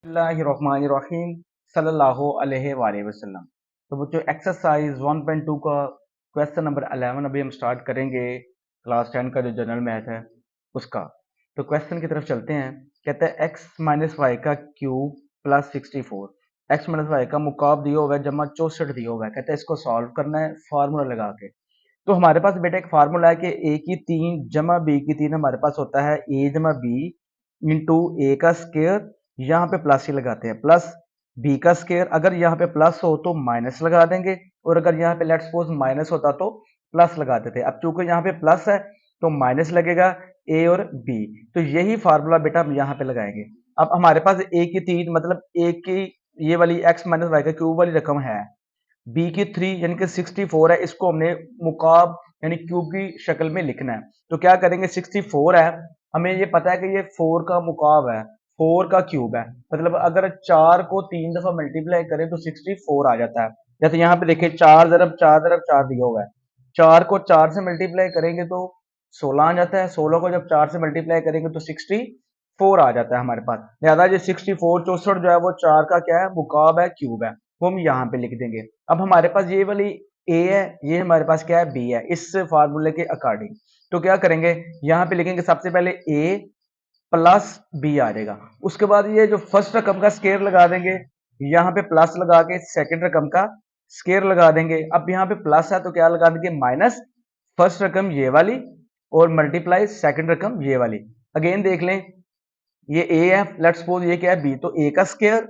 बिस्मिल्लाहिर्रहमानिर्रहीम सल्लल्लाहु अलैहि वसल्लम। तो बच्चों एक्सरसाइज 1.2 का क्वेश्चन नंबर 11 अभी हम स्टार्ट करेंगे क्लास 10 का जो जनरल मैथ है उसका। तो क्वेश्चन की तरफ चलते हैं। कहते हैं एक्स माइनस वाई का cube plus 64, x minus y का मुकाब दिया हुआ है जमा 64 दिया हुआ है। कहते हैं इसको सॉल्व करना है फार्मूला लगा के। तो हमारे पास बेटा एक फार्मूला है कि ए की 3 जमा बी की 3 हमारे पास होता है ए जमा बी इंटू ए का स्केयर, यहाँ पे प्लस ही लगाते हैं, प्लस बी का स्केयर। अगर यहाँ पे प्लस हो तो माइनस लगा देंगे, और अगर यहाँ पे लेट्स सपोज माइनस होता तो प्लस लगाते थे। अब चूंकि यहाँ पे प्लस है तो माइनस लगेगा ए और बी। तो यही फार्मूला बेटा हम यहाँ पे लगाएंगे। अब हमारे पास ए की 3 मतलब ए की ये वाली एक्स माइनस वाई का क्यूब वाली रकम है, बी की 3 यानी कि 64 है, इसको हमने मुकाब यानी क्यूब की शक्ल में लिखना है। तो क्या करेंगे, 64 है, हमें ये पता है कि ये 4 का मुकाब है, 4 का क्यूब है, मतलब अगर 4 को 3 दफा मल्टीप्लाई करें तो 64 आ जाता है। जैसे यहाँ पे देखिए 4 ज़रब 4 ज़रब 4 दिया हुआ है, 4 को 4 से मल्टीप्लाई करेंगे तो 16 आ जाता है, 16 को जब 4 से मल्टीप्लाई करेंगे तो 64 आ जाता है हमारे पास। लिहाजा ये 64 64 जो है वो 4 का क्या है, मुकाब है, क्यूब है, वो हम यहाँ पे लिख देंगे। अब हमारे पास ये वाली ए है, ये हमारे पास क्या है, बी है, इस फार्मूले के अकॉर्डिंग। तो क्या करेंगे, यहाँ पे लिखेंगे सबसे पहले ए प्लस बी आ जाएगा। उसके बाद ये जो फर्स्ट रकम का स्केयर लगा देंगे, यहाँ पे प्लस लगा के सेकंड रकम का स्केयर लगा देंगे। अब यहाँ पे प्लस है तो क्या लगा देंगे, माइनस फर्स्ट रकम ये वाली और मल्टीप्लाई सेकंड रकम ये वाली। अगेन देख लें, ये ए है, लेट्स सपोज ये क्या है, बी, तो ए का स्केयर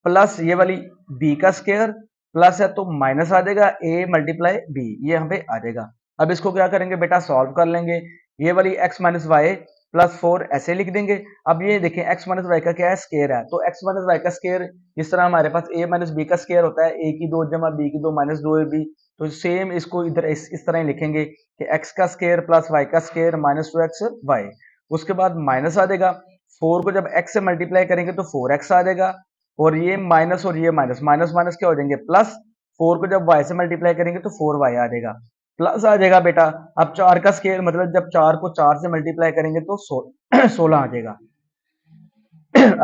प्लस ये वाली बी का स्केयर प्लस है तो माइनस आ जाएगा ए मल्टीप्लाई बी, ये यहाँ पे आ जाएगा। अब इसको क्या करेंगे बेटा, सॉल्व कर लेंगे। ये वाली एक्स माइनस वाई प्लस 4 ऐसे लिख देंगे। अब ये देखें एक्स माइनस वाई का क्या है, स्केयर है, तो एक्स माइनस वाई का स्केयर जिस तरह हमारे पास ए माइनस बी का स्केयर होता है, ए की 2 जमा बी की 2 माइनस 2 ए बी, तो सेम इसको इधर इस तरह ही लिखेंगे कि एक्स का स्केयर प्लस वाई का स्केयर माइनस 2x वाई। उसके बाद माइनस आ जाएगा, 4 को जब x से मल्टीप्लाई करेंगे तो 4x आ जाएगा, और ये माइनस और ये माइनस, माइनस माइनस क्या हो जाएंगे प्लस, 4 को जब y से मल्टीप्लाई करेंगे तो 4y आ जाएगा, प्लस आ जाएगा बेटा। अब 4 का स्केयर मतलब जब 4 को 4 से मल्टीप्लाई करेंगे तो 16 आ जाएगा।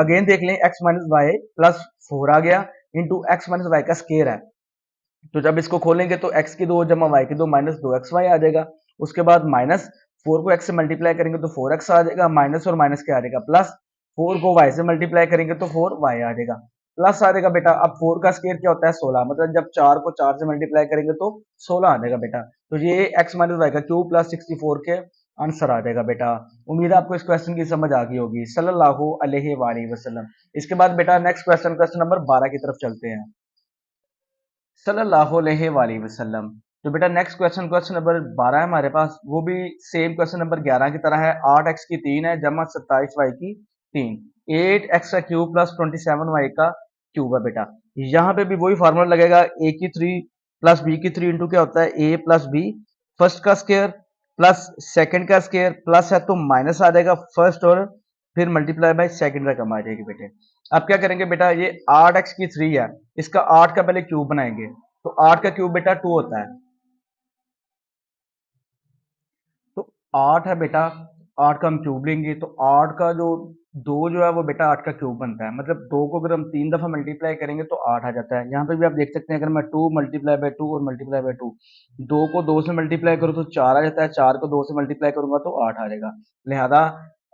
अगेन देख लें, x माइनस वाई प्लस 4 आ गया इंटू एक्स माइनस वाई का स्केयर है, तो जब इसको खोलेंगे तो x की 2 जमा y की 2 माइनस 2xy आ जाएगा। उसके बाद माइनस 4 को x से मल्टीप्लाई करेंगे तो 4x आ जाएगा, माइनस और माइनस क्या आ जाएगा प्लस, 4 को y से मल्टीप्लाई करेंगे तो 4y आ जाएगा, प्लस आ जाएगा बेटा। अब 4 का स्केयर क्या होता है, 16, मतलब जब 4 को 4 से मल्टीप्लाई करेंगे तो 16 आ जाएगा बेटा। तो ये x माइनस वाई का क्यूब प्लस 64 के आंसर आ जाएगा बेटा। उम्मीद है आपको इस क्वेश्चन की समझ आ गई होगी। सल्लल्लाहु अलैहि वसल्लम। इसके बाद बेटा नेक्स्ट क्वेश्चन, क्वेश्चन नंबर 12 की तरफ चलते हैं। सल्लल्लाहु अलैहि वसल्लम। तो बेटा नेक्स्ट क्वेश्चन, क्वेश्चन नंबर 12 है हमारे पास, वो भी सेम क्वेश्चन नंबर 11 की तरह है। 8x की 3 है जमा 27y की 3, 8x का क्यूब प्लस 27y का क्यूब है बेटा। यहाँ पे भी वही फार्मूला लगेगा, a की 3 प्लस b की 3 इंटू क्या होता है a प्लस b, फर्स्ट का स्केयर प्लस सेकंड का स्केयर, प्लस है तो माइनस आ जाएगा फर्स्ट, और फिर मल्टीप्लाई बाय सेकंड रकम आ जाएगी बेटे। अब क्या करेंगे बेटा, ये 8x की 3 है, इसका 8 का पहले क्यूब बनाएंगे, तो 8 का क्यूब बेटा 2 होता है, तो 8 है बेटा, 8 का हम क्यूब लेंगे तो 8 का जो 2 जो है वो बेटा 8 का क्यूब बनता है, मतलब 2 को अगर हम 3 दफा मल्टीप्लाई करेंगे तो 8 आ जाता है। यहाँ पे भी आप देख सकते हैं, अगर मैं 2 मल्टीप्लाई बाय 2 और मल्टीप्लाई बाय 2, 2 को 2 से मल्टीप्लाई करूँ तो 4 आ जाता है, 4 को 2 से मल्टीप्लाई करूंगा तो 8 आ जाएगा। लिहाजा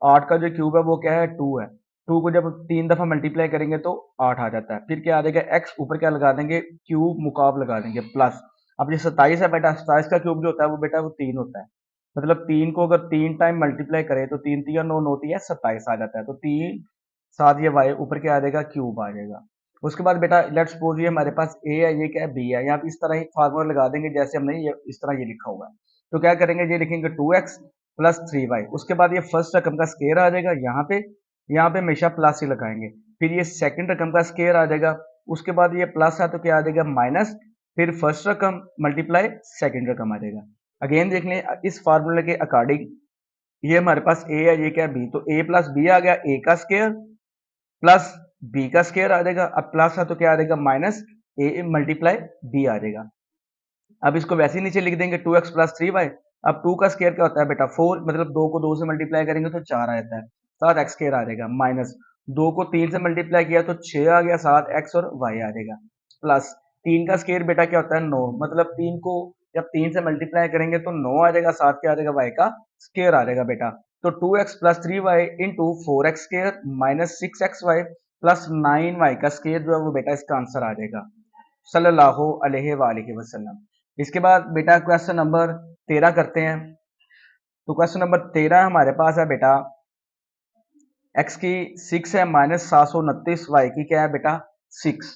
8 का जो क्यूब है वो क्या है, 2 है, 2 को जब 3 दफा मल्टीप्लाई करेंगे तो 8 आ जाता है। फिर क्या आ जाएगा, एक्स ऊपर क्या लगा देंगे, क्यूब मुकाब लगा देंगे प्लस। अब ये 27 है बेटा, 27 का क्यूब जो होता है वो बेटा वो 3 होता है, मतलब 3 को अगर 3 टाइम मल्टीप्लाई करें तो 3 3 9 9 है 27 आ जाता है, तो 3 साथ ये वाई ऊपर क्या आ जाएगा, क्यूब आ जाएगा। उसके बाद बेटा लेट्स सपोज ये हमारे पास ए है, ये क्या है, बी है, यहाँ पे इस तरह ही फार्मूला लगा देंगे जैसे हमने ये इस तरह ये लिखा हुआ है। तो क्या करेंगे, ये लिखेंगे 2x प्लस 3y, उसके बाद ये फर्स्ट रकम का स्केयर आ जाएगा, यहाँ पे हमेशा प्लस ही लगाएंगे, फिर ये सेकंड रकम का स्केयर आ जाएगा, उसके बाद ये प्लस है तो क्या आ जाएगा माइनस, फिर फर्स्ट रकम मल्टीप्लाई सेकंड रकम आ जाएगा। अगेन देख लें, इस फार्मूले के अकॉर्डिंग ये हमारे पास ए है, ये क्या है, बी, तो ए प्लस बी आ गया, ए का स्केयर प्लस बी का स्केयर आ जाएगा, अब प्लस है तो क्या आ जाएगा माइनस ए मल्टीप्लाई बी आ जाएगा। अब इसको वैसे ही नीचे लिख देंगे 2x प्लस 3y। अब 2 का स्केयर क्या होता है बेटा 4, मतलब 2 को 2 से मल्टीप्लाई करेंगे तो 4 आ जाता है, 7x स्केयर आ जाएगा माइनस, 2 को 3 से मल्टीप्लाई किया तो 6 आ गया, साथ x और y आ जाएगा, प्लस 3 का स्क्वायर बेटा क्या होता है 9, मतलब 3 को जब 3 से मल्टीप्लाई करेंगे तो 9 आ जाएगा, साथ क्या आ जाएगा y का स्क्वायर आ जाएगा बेटा। तो 2x plus 3y into 4x square minus 6xy plus 9y का स्क्वायर जो है वो बेटा इसका आंसर आ जाएगा सल्लल्लाहु अलैहि वसल्लम। इसके बाद बेटा क्वेश्चन नंबर 13 करते हैं। तो क्वेश्चन नंबर 13 हमारे पास है बेटा, x की 6 है माइनस 729, y की क्या है बेटा 6।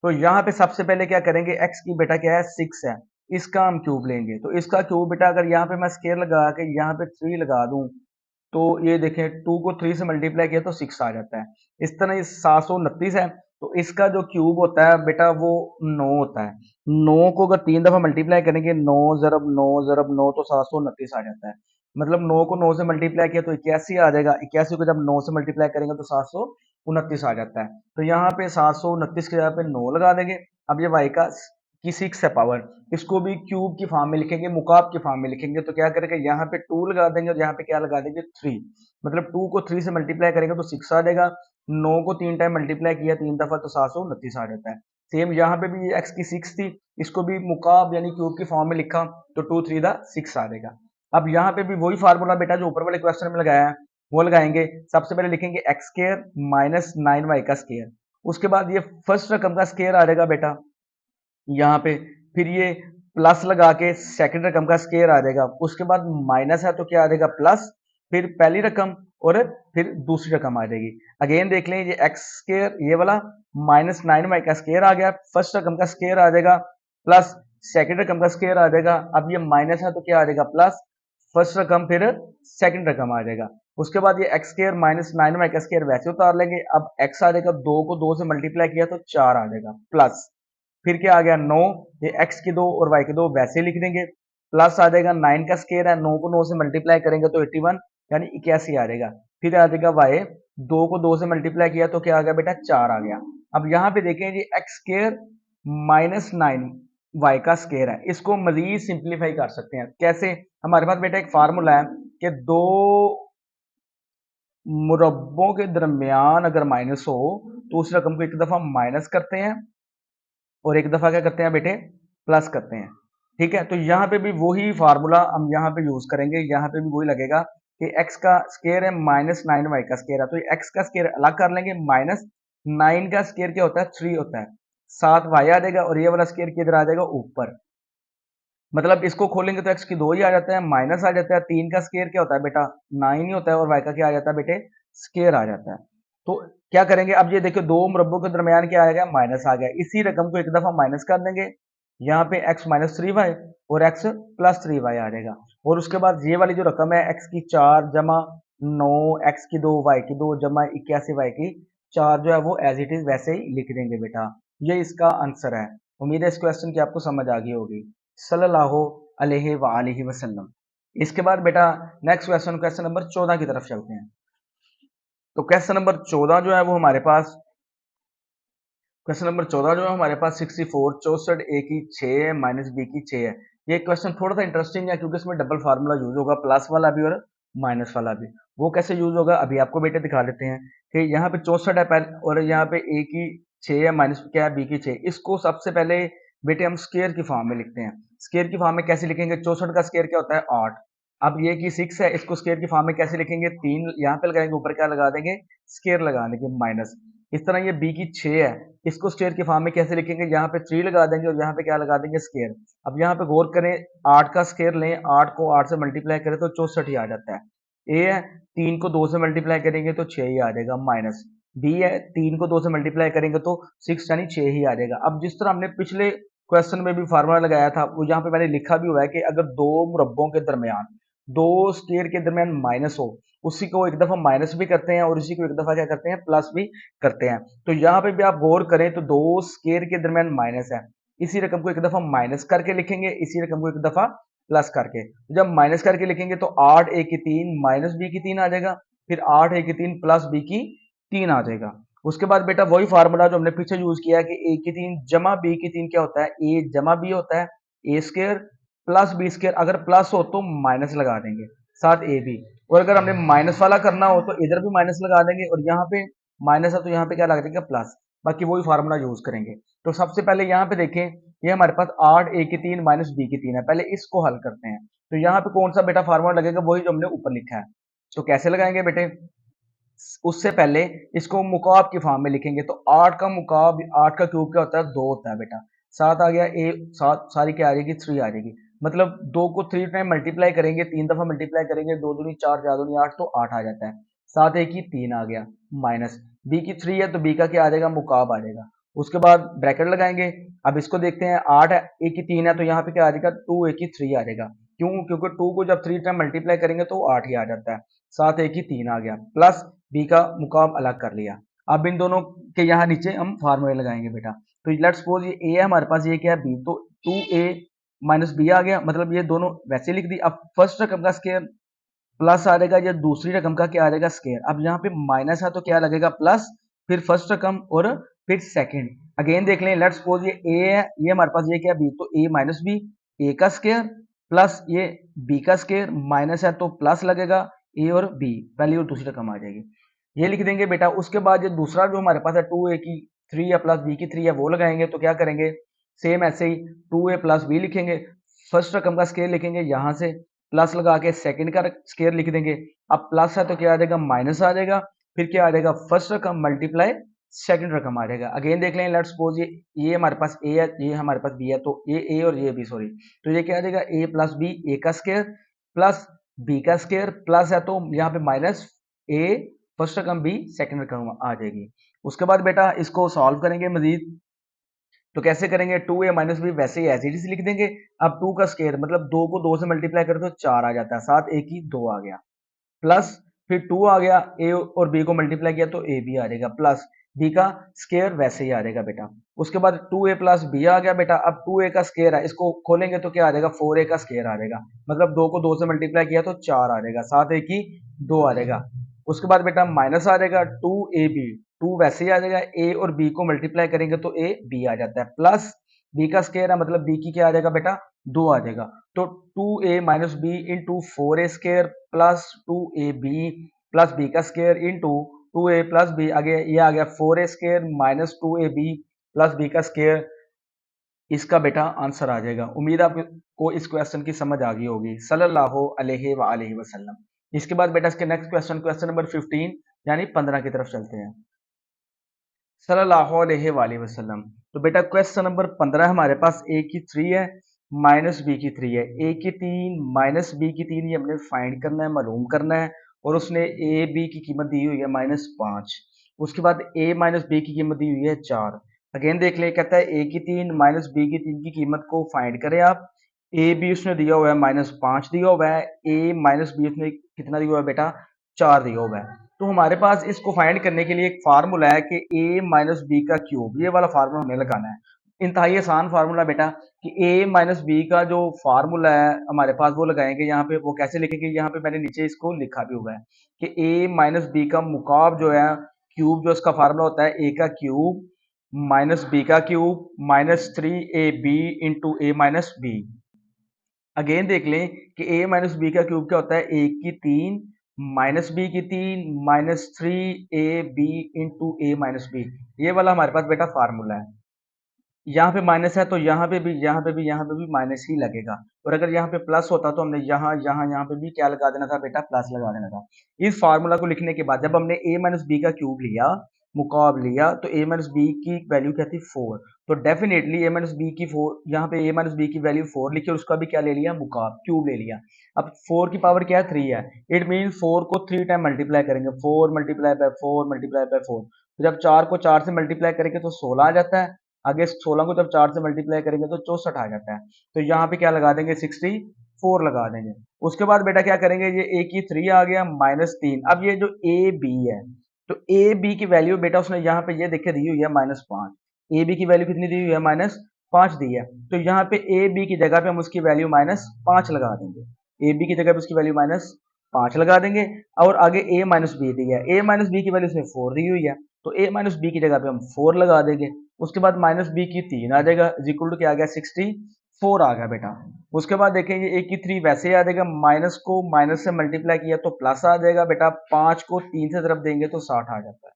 तो यहाँ पे सबसे पहले क्या करेंगे, x की बेटा क्या है 6 है, इसका हम क्यूब लेंगे। तो इसका क्यूब बेटा अगर यहाँ पे मैं स्केयर लगा के यहाँ पे 3 लगा दूं तो ये देखें 2 को 3 से मल्टीप्लाई किया तो 6 आ जाता है। इस तरह ये 729 है, तो इसका जो क्यूब होता है बेटा वो 9 होता है। 9 को अगर 3 दफा मल्टीप्लाई करेंगे 9 ज़रब 9 ज़रब 9 तो 729 आ जाता है। मतलब 9 को 9 से मल्टीप्लाई किया तो 81 आ जाएगा, 81 को जब 9 से मल्टीप्लाई करेंगे तो 729 आ जाता है। तो यहाँ पे 729 के जगह पे 9 लगा देंगे। अब ये y का की 6 है पावर, इसको भी क्यूब की फॉर्म में लिखेंगे, मुकाब की फॉर्म में लिखेंगे। तो क्या करेंगे, यहाँ पे 2 लगा देंगे और यहाँ पे क्या लगा देंगे 3, मतलब 2 को 3 से मल्टीप्लाई करेंगे तो 6 आ जाएगा। 9 को 3 टाइम मल्टीप्लाई किया 3 दफा तो 729 आ जाता है। सेम यहाँ पे भी x की 6 थी, इसको भी मुकाब यानी क्यूब की फॉर्म में लिखा तो 2 3 दा 6 आ जाएगा। अब यहाँ पे भी वही फार्मूला बेटा जो ऊपर वाले क्वेश्चन में लगाया है वो लगाएंगे। सबसे पहले लिखेंगे एक्स स्क्वायर माइनस 9y का स्क्वायर, उसके बाद ये फर्स्ट रकम का स्क्वायर आ जाएगा बेटा यहाँ पे, फिर ये प्लस लगा के सेकंड रकम का स्क्वायर आ जाएगा, उसके बाद माइनस है तो क्या आ जाएगा प्लस, फिर पहली रकम और फिर दूसरी रकम आ जाएगी। अगेन देख लें ये एक्स स्क्वायर ये वाला माइनस 9y का स्क्वायर आ गया, फर्स्ट रकम का स्क्वायर आ जाएगा, प्लस सेकंड रकम का स्क्वायर आ जाएगा। अब ये माइनस है तो क्या आ जाएगा प्लस, फर्स्ट रकम फिर सेकंड रकम आ जाएगा। उसके बाद ये एक्स स्क्वायर माइनस 9y का स्क्वायर वैसे उतार लेंगे। अब x आ जाएगा, 2 को 2 से मल्टीप्लाई किया तो 4 आ जाएगा, प्लस फिर क्या आ गया 9, ये x की 2 और y की 2 वैसे लिख देंगे, प्लस आ जाएगा 9 का स्क्वायर है, 9 को 9 से मल्टीप्लाई करेंगे तो 81 यानी 81 आ जाएगा। फिर आ जाएगा y, 2 को 2 से मल्टीप्लाई किया तो क्या आ गया बेटा 4 आ गया। अब यहाँ पे देखें जी एक्स स्क्वायर माइनस 9y का स्क्वायर है, इसको मजीद सिंप्लीफाई कर सकते हैं कैसे। हमारे पास बेटा एक फार्मूला है कि दो मुरब्बों के दरमियान अगर माइनस हो तो उस रकम को एक दफा माइनस करते हैं और एक दफा क्या करते हैं बेटे प्लस करते हैं। ठीक है, तो यहाँ पे भी वही फार्मूला हम यहाँ पे यूज करेंगे, यहाँ पे भी वही लगेगा कि x का स्क्वायर है माइनस 9y का स्क्वायर है, तो x का स्क्वायर अलग कर लेंगे, माइनस 9 का स्क्वायर क्या होता है 3 होता है, साथ y आ जाएगा और ये वाला स्क्वायर किधर आ जाएगा ऊपर, मतलब इसको खोलेंगे तो x की 2 ही आ जाता है, माइनस आ जाता है, 3 का स्क्वायर क्या होता है बेटा 9 ही होता है और y का क्या आ जाता है बेटे स्क्वायर आ जाता है। तो क्या करेंगे, अब ये देखो दो मुरब्बों के दरमियान क्या आ गया माइनस आ गया, इसी रकम को एक दफा माइनस कर देंगे, यहाँ पे x माइनस 3y और x प्लस 3y आ जाएगा। और उसके बाद ये वाली जो रकम है x की 4 जमा 9 x की 2 y की 2 जमा 81 y की 4 जो है वो एज इट इज वैसे ही लिख देंगे बेटा। ये इसका आंसर है। उम्मीद है इस क्वेश्चन की आपको समझ आ गई होगी सल्लल्लाहु अलैहि वसल्लम। इसके बाद बेटा नेक्स्ट क्वेश्चन, क्वेश्चन नंबर 14 की तरफ चलते हैं। तो क्वेश्चन नंबर 14 जो है वो हमारे पास, क्वेश्चन नंबर 14 जो है हमारे पास 64 64 a की 6 है माइनस b की 6 है। ये क्वेश्चन थोड़ा सा इंटरेस्टिंग है क्योंकि इसमें डबल फार्मूला यूज होगा, प्लस वाला भी और माइनस वाला भी। वो कैसे यूज होगा अभी आपको बेटे दिखा देते हैं कि यहाँ पे 64 है पहले और यहाँ पे a की 6 है माइनस क्या है b की 6, इसको सबसे पहले बेटे हम स्केयर की फॉर्म में लिखते हैं। स्केयर की फॉर्म में कैसे लिखेंगे, 64 का स्केयर क्या होता है 8। अब ये की 6 है, इसको स्केयर की फॉर्म में कैसे लिखेंगे, 3 यहाँ पे लगाएंगे, ऊपर क्या लगा देंगे स्केयर लगा देंगे माइनस। इस तरह ये b की 6 है, इसको स्केयर की फॉर्म में कैसे लिखेंगे, यहाँ पे 3 लगा देंगे और यहाँ पे क्या लगा देंगे स्केयर। अब यहाँ पे गौर करें 8 का स्केयर लें, 8 को 8 से मल्टीप्लाई करें तो 64 ही आ जाता है। ए है 3 को 2 से मल्टीप्लाई करेंगे तो 6 ही आ जाएगा माइनस, बी है 3 को 2 से मल्टीप्लाई करेंगे तो 6 यानी 6 ही आ जाएगा। अब जिस तरह हमने पिछले क्वेश्चन में भी फार्मूला लगाया था वो यहाँ पे मैंने लिखा भी हुआ है कि अगर दो मुरब्बों के दरमियान, दो स्केयर के दरमियान माइनस हो, उसी को एक दफा माइनस भी करते हैं और इसी को एक दफा क्या करते हैं प्लस भी करते हैं। तो यहाँ पे भी आप गौर करें तो दो स्केयर के दरमियान माइनस है, इसी रकम को एक दफा माइनस करके लिखेंगे, इसी रकम को एक दफा प्लस करके। जब माइनस करके लिखेंगे तो 8 a की 3 माइनस b की 3 आ जाएगा, फिर 8 a की 3 प्लस b की 3 आ जाएगा। उसके बाद बेटा वही फार्मूला जो हमने पीछे यूज किया कि a की 3 जमा b की 3 क्या होता है a जमा b होता है, a square plus b square, अगर प्लस हो तो माइनस लगा देंगे साथ ए बी, और अगर हमने माइनस वाला करना हो तो इधर भी माइनस लगा देंगे और यहाँ पे माइनस है तो यहाँ पे क्या लग जाएगा प्लस, बाकी वही फार्मूला यूज करेंगे। तो सबसे पहले यहाँ पे देखें, ये हमारे पास 8 a की 3 माइनस b की 3 है, पहले इसको हल करते हैं। तो यहाँ पे कौन सा बेटा फार्मूला लगेगा, वही जो हमने ऊपर लिखा है। तो कैसे लगाएंगे बेटे, उससे पहले इसको मुकाब की फॉर्म में लिखेंगे। तो 8 का मुकाब, 8 का क्यूब क्या होता है, 2 होता है बेटा। 7 आ गया, ए 7 सारी क्या आ जाएगी, 3 आ जाएगी। मतलब 2 को 3 टाइम मल्टीप्लाई करेंगे, 3 दफा मल्टीप्लाई करेंगे, 2 दूनी 4, 4 दूनी 8, तो 8 आ जाता है। 7 ए की 3 आ गया, माइनस बी की 3 है तो बी का क्या आ जाएगा, मुकाब आ जाएगा। उसके बाद ब्रैकेट लगाएंगे। अब इसको देखते हैं, 8 ए की 3 है तो यहाँ पे क्या आ जाएगा, 2 ए की 3 आ जाएगा। क्यों, क्योंकि 2 को जब 3 टाइम मल्टीप्लाई करेंगे तो 8 ही आ जाता है। 7 ए की 3 आ गया, प्लस बी का मुकाब अलग कर लिया। अब इन दोनों के यहाँ नीचे हम फार्मूले लगाएंगे बेटा। तो लेट्स सपोज ये ए है हमारे पास, ये क्या है बी, तो 2a माइनस बी आ गया, मतलब ये दोनों वैसे लिख दी। अब फर्स्ट रकम का स्केयर प्लस आ जाएगा, या दूसरी रकम का क्या आ जाएगा, स्केयर। अब यहाँ पे माइनस है तो क्या लगेगा, प्लस, फिर फर्स्ट रकम और फिर सेकंड। अगेन देख लें, लेट्स सपोज ये ए है, ये हमारे पास ये क्या बी, तो ए माइनस बी, ए का स्केयर प्लस ये बी का स्केयर, माइनस है तो प्लस लगेगा, ए और बी पहली और दूसरी रकम आ जाएगी, ये लिख देंगे बेटा। उसके बाद ये दूसरा जो हमारे पास है 2a की 3 है प्लस b की 3 है, वो लगाएंगे। तो क्या करेंगे, सेम ऐसे ही 2a प्लस बी लिखेंगे, फर्स्ट रकम का स्केयर लिखेंगे, यहां से प्लस लगा के सेकंड का स्केयर लिख देंगे। अब प्लस है तो क्या आ जाएगा, माइनस आ जाएगा, फिर क्या आ जाएगा, फर्स्ट रकम मल्टीप्लाई सेकंड रकम आ जाएगा। अगेन देख लें, लेट्स सपोज ये हमारे पास ए है, ये हमारे पास बी है, तो ये ए और ये बी, सॉरी, तो ये क्या आ जाएगा, ए प्लस बी, ए का स्केयर प्लस बी का स्केयर, प्लस है तो यहाँ पे माइनस ए फर्स्ट रकम बी सेकंड रकम आ जाएगी। उसके बाद बेटा इसको सॉल्व करेंगे मजीद। तो कैसे करेंगे, 2a माइनस बी वैसे ही एज इट इज लिख देंगे। अब 2 का स्केयर मतलब 2 को 2 से मल्टीप्लाई करें तो 4 आ जाता है, 7 ए की 2 आ गया, प्लस फिर 2 आ गया, ए और बी को मल्टीप्लाई किया तो ए बी आ जाएगा, प्लस बी का स्केयर वैसे ही आ जाएगा बेटा। उसके बाद 2a प्लस बी आ गया बेटा। अब 2a का स्केयर है, इसको खोलेंगे तो क्या आ जाएगा, 4a का स्केयर आ जाएगा, मतलब 2 को 2 से मल्टीप्लाई किया तो 4 आ जाएगा, 7 ए की 2 आ जाएगा। उसके बाद बेटा माइनस आ जाएगा 2ab, 2 वैसे ही आ जाएगा, ए और बी को मल्टीप्लाई करेंगे तो ए बी आ जाता है, प्लस बी का स्केयर है, मतलब बी की क्या आ जाएगा बेटा, 2 आ जाएगा। तो 2a minus B into 4a square plus 2ab plus B का square into 2a plus B, आगे ये आ गया 4a square minus 2ab plus B का स्केयर। इसका बेटा आंसर आ जाएगा। उम्मीद आपको इस क्वेश्चन की समझ आ गई होगी, सल्लल्लाहु अलैहि वसल्लम। इसके बाद बेटा इसके नेक्स्ट क्वेश्चन, क्वेश्चन नंबर 15 यानी 15 की तरफ चलते हैं, सल्लल्लाहु अलैहि वसल्लम। तो बेटा क्वेश्चन नंबर 15 हमारे पास ए की 3 है माइनस बी की 3 है, ए की 3 माइनस बी की 3 ये हमने फाइंड करना है, मालूम करना है। और उसने ए बी की कीमत दी हुई है -5। उसके बाद ए माइनस बी की कीमत दी हुई है 4। अगेन देख ले, कहता है ए की 3 माइनस बी की 3 की कीमत को फाइंड करें आप। ए बी उसने दिया हुआ है -5 दिया हुआ है, ए माइनस बी उसने कितना दिया हुआ है बेटा, 4 दिया हुआ है। तो हमारे पास इसको फाइंड करने के लिए एक फार्मूला है कि a माइनस बी का क्यूब, ये वाला फार्मूला हमें लगाना है। इंतहाई आसान फार्मूला बेटा, कि a माइनस बी का जो फार्मूला है हमारे पास वो लगाएंगे यहाँ पे। वो कैसे लिखेंगे, यहाँ पे मैंने नीचे इसको लिखा भी हुआ है कि a माइनस बी का मुकाब जो है क्यूब, जो उसका फार्मूला होता है a का क्यूब माइनस बी का क्यूब माइनस 3ab इंटू ए माइनस बी। अगेन देख लें कि a माइनस बी का क्यूब क्या होता है, a की 3 माइनस बी की 3 माइनस 3ab इंटू ए माइनस बी। ये वाला हमारे पास बेटा फार्मूला है। यहाँ पे माइनस है तो यहाँ पे भी, यहाँ पे भी, यहाँ पे भी माइनस ही लगेगा। और अगर यहाँ पे प्लस होता तो हमने यहाँ पे भी क्या लगा देना था बेटा, प्लस लगा देना था। इस फार्मूला को लिखने के बाद जब हमने a माइनस बी का क्यूब लिया, मुकाब लिया, तो a माइनस बी की वैल्यू क्या थी, 4। तो डेफिनेटली a माइनस बी की 4, यहाँ पे a माइनस बी की वैल्यू 4 लिखी और उसका भी क्या ले लिया, मुकाब क्यूब ले लिया। अब 4 की पावर क्या है, 3 है। इट मीन 4 को 3 टाइम मल्टीप्लाई करेंगे, 4 मल्टीप्लाई बाय 4 मल्टीप्लाई बाय 4। तो जब 4 को 4 से मल्टीप्लाई करेंगे तो 16 आ जाता है। आगे 16 को जब 4 से मल्टीप्लाई करेंगे तो 64 आ जाता है। तो यहाँ पे क्या लगा देंगे, 64 लगा देंगे। उसके बाद बेटा क्या करेंगे, ये a की 3 आ गया -3। अब ये जो a b है, तो a b की वैल्यू बेटा उसने यहाँ पे ये देखे दी हुई है -5। a b की वैल्यू कितनी दी हुई है, -5 दी है। तो यहाँ पे a b की जगह पे हम उसकी वैल्यू -5 लगा देंगे। a b की जगह पे उसकी वैल्यू -5 लगा देंगे। और आगे a माइनस बी दी है, a माइनस बी की वैल्यू उसने 4 दी हुई है, तो a माइनस बी की जगह पे हम 4 लगा देंगे। उसके बाद माइनस बी की 3 आ जाएगा, इक्वल टू क्या आ गया, 64 आ गया बेटा। उसके बाद देखेंगे a की 3 वैसे ही आ जाएगा, माइनस को माइनस से मल्टीप्लाई किया तो प्लस आ जाएगा बेटा, 5 को 3 से तरफ देंगे तो 60 आ जाता है।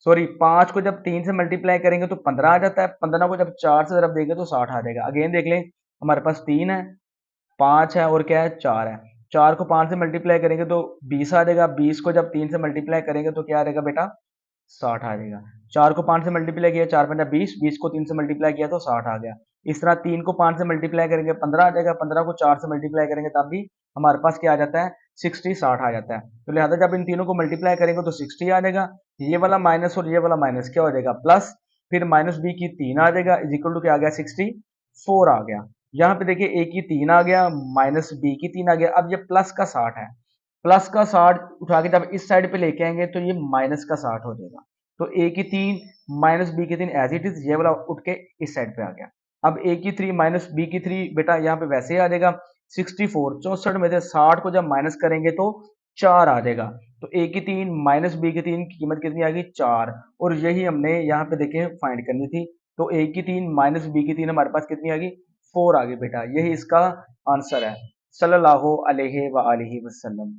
सॉरी 5 को जब 3 से मल्टीप्लाई करेंगे तो 15 आ जाता है, 15 को जब 4 से ज़रब देंगे तो 60 आ जाएगा। अगेन देख लें, हमारे पास 3 है, 5 है और क्या है 4 है। 4 को 5 से मल्टीप्लाई करेंगे तो 20 आ जाएगा, 20 को जब 3 से मल्टीप्लाई करेंगे तो क्या आ जाएगा बेटा 60 आ जाएगा। 4 को 5 से मल्टीप्लाई किया 4 पंजा 20, 20 को 3 से मल्टीप्लाई किया तो 60 आ गया। इस तरह 3 को 5 से मल्टीप्लाई करेंगे 15 आ जाएगा, 15 को 4 से मल्टीप्लाई करेंगे तब भी हमारे पास क्या आ जाता है 60 60 आ जाता है। तो लिहाजा जब इन तीनों को मल्टीप्लाई करेंगे तो 60 आ जाएगा, ये वाला माइनस और ये वाला माइनस क्या हो जाएगा प्लस, फिर माइनस बी की 3 आ जाएगा इज इक्वल टू क्या आ गया 64 आ गया। यहाँ पे देखिए ए की 3 आ गया, माइनस बी की 3 आ गया। अब ये प्लस का 60 है, प्लस का 60 उठा के जब इस साइड पे लेके आएंगे तो ये माइनस का 60 हो जाएगा। तो ए की 3 माइनस बी की 3 एज इट इज, ये वाला उठ के इस साइड पे आ गया। अब ए की 3 माइनस बी की 3 बेटा यहाँ पे वैसे ही आ जाएगा 64, 64 में से 60 को जब माइनस करेंगे तो 4 आ जाएगा। तो ए की 3 माइनस बी की 3 की कीमत कितनी आ गई 4, और यही हमने यहाँ पे देखे फाइंड करनी थी। तो ए की 3 माइनस बी की 3 हमारे पास कितनी आ गई 4 आ गई बेटा, यही इसका आंसर है। सल्लल्लाहु अलैहि वसल्लम।